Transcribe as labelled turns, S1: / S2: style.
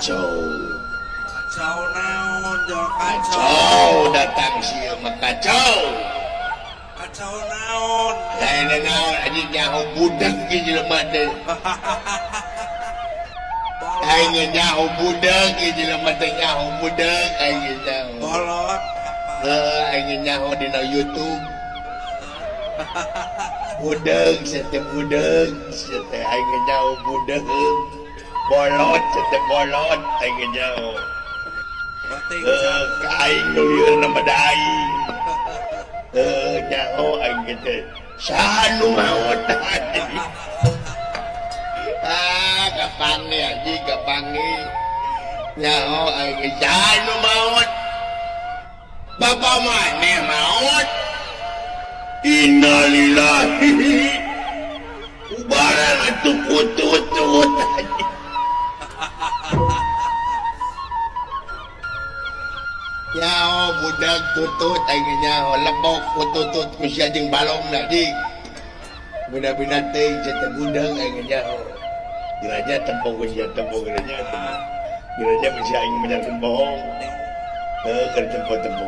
S1: kacau naon jo
S2: Kacau datang sieu mah kacau.
S1: kacau naon
S2: Lain naon anjing nyaho budak ge jelema teh. Aing nyaho budak ge jelema teh nyaho budak aing nyaho.
S1: bolot
S2: Aing nyaho dina YouTube. Budak sete aing nyaho budak. Bolot sete bolot aing nyaho.
S1: penting
S2: Aing nu lieur nama da aing. Nyaho aing gitu. Saha nu maot tadi. Kapangi anjing kapangi. Nyaho aing saha nu maot. Bapak maneh maot. Innalillahi. Ubaran atuh putut-putut anjing. Nyaho budak tutut aing nyaho lebok putut ku sia jeung balongna dik. Bina-bina teh jete budak aing nyaho. Diraja tembok ku sia tembok nya. Diraja bisa aing menyakeun bohong. Keur tempo-tempo.